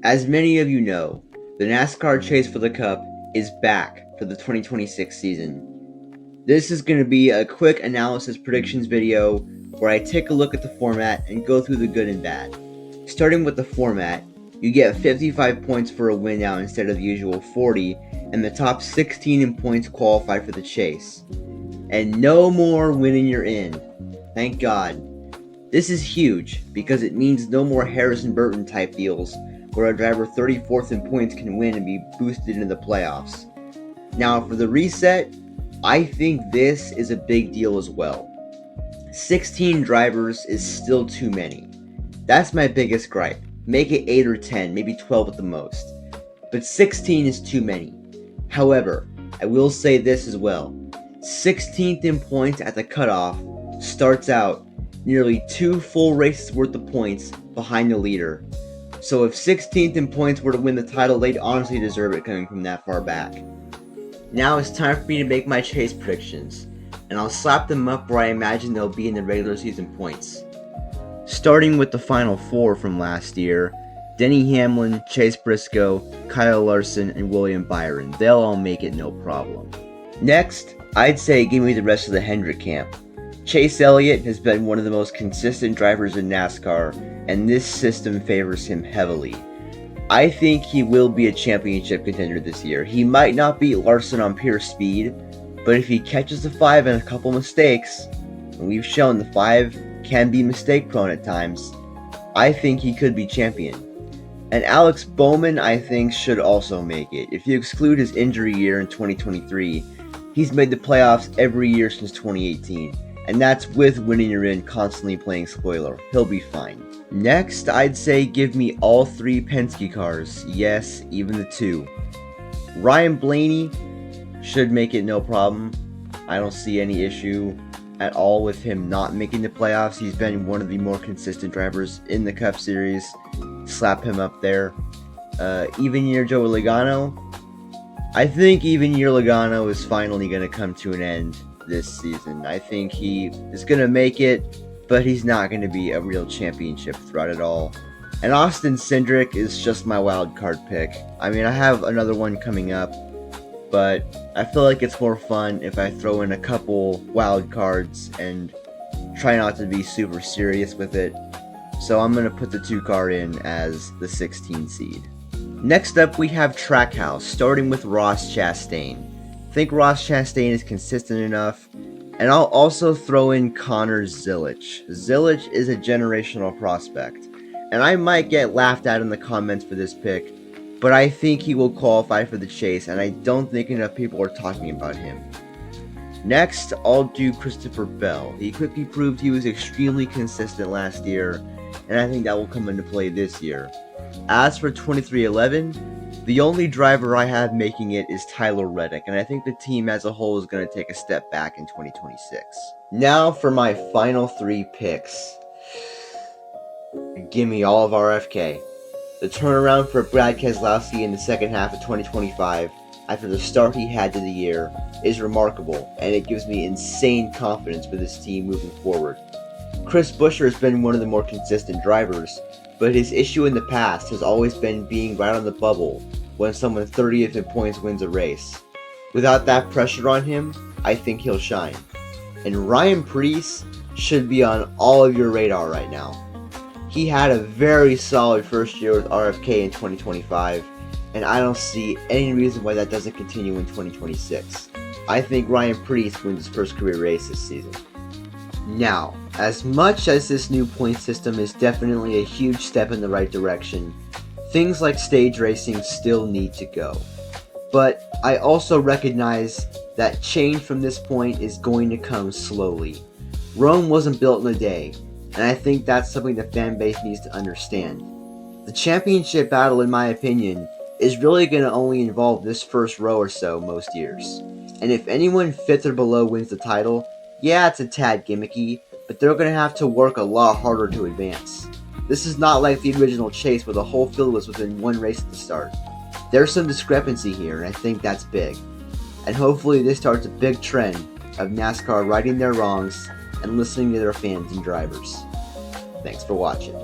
As many of you know, the NASCAR Chase for the Cup is back for the 2026 season. This is going to be a quick analysis predictions video where I take a look at the format and go through the good and bad. Starting with the format, you get 55 points for a win now instead of the usual 40, and the top 16 in points qualify for the chase. And no more winning you're in. Thank God. This is huge because it means no more Harrison Burton type deals where a driver 34th in points can win and be boosted into the playoffs. Now for the reset, I think this is a big deal as well. 16 drivers is still too many. That's my biggest gripe. Make it 8 or 10, maybe 12 at the most. But 16 is too many. However, I will say this as well. 16th in points at the cutoff starts out nearly 2 full races worth of points behind the leader. So if 16th in points were to win the title, they'd honestly deserve it coming from that far back. Now it's time for me to make my chase predictions, and I'll slap them up where I imagine they'll be in the regular season points. Starting with the final 4 from last year, Denny Hamlin, Chase Briscoe, Kyle Larson, and William Byron. They'll all make it no problem. Next, I'd say give me the rest of the Hendrick camp. Chase Elliott has been one of the most consistent drivers in NASCAR, and this system favors him heavily. I think he will be a championship contender this year. He might not beat Larson on pure speed, but if he catches the 5 and a couple mistakes, and we've shown the 5 can be mistake prone at times, I think he could be champion. And Alex Bowman, I think, should also make it. If you exclude his injury year in 2023, he's made the playoffs every year since 2018. And that's with winning your in constantly playing spoiler. He'll be fine. Next, I'd say give me all 3 Penske cars. Yes, even the 2. Ryan Blaney should make it no problem. I don't see any issue at all with him not making the playoffs. He's been one of the more consistent drivers in the Cup Series. Slap him up there. Even year Joey Logano. I think even year Logano is finally going to come to an end this season. I think he is going to make it, but he's not going to be a real championship threat at all. And Austin Cindric is just my wild card pick. I mean, I have another one coming up, but I feel like it's more fun if I throw in a couple wild cards and try not to be super serious with it. So I'm going to put the 2 car in as the 16 seed. Next up, we have Trackhouse, starting with Ross Chastain. I think Ross Chastain is consistent enough, and I'll also throw in Connor Zilisch. Zilisch is a generational prospect, and I might get laughed at in the comments for this pick, but I think he will qualify for the chase, and I don't think enough people are talking about him. Next, I'll do Christopher Bell. He quickly proved he was extremely consistent last year, and I think that will come into play this year. As for 2311, the only driver I have making it is Tyler Reddick, and I think the team as a whole is going to take a step back in 2026. Now for my final 3 picks. Give me all of RFK. The turnaround for Brad Keselowski in the second half of 2025, after the start he had to the year, is remarkable, and it gives me insane confidence for this team moving forward. Chris Buescher has been one of the more consistent drivers, but his issue in the past has always been being right on the bubble when someone 30th in points wins a race. Without that pressure on him, I think he'll shine. And Ryan Preece should be on all of your radar right now. He had a very solid first year with RFK in 2025, and I don't see any reason why that doesn't continue in 2026. I think Ryan Preece wins his first career race this season. Now, as much as this new point system is definitely a huge step in the right direction, things like stage racing still need to go. But I also recognize that change from this point is going to come slowly. Rome wasn't built in a day, and I think that's something the fan base needs to understand. The championship battle, in my opinion, is really going to only involve this first row or so most years. And if anyone 5th or below wins the title, yeah, it's a tad gimmicky, but they're going to have to work a lot harder to advance. This is not like the original chase where the whole field was within 1 race at the start. There's some discrepancy here, and I think that's big. And hopefully this starts a big trend of NASCAR righting their wrongs and listening to their fans and drivers. Thanks for watching.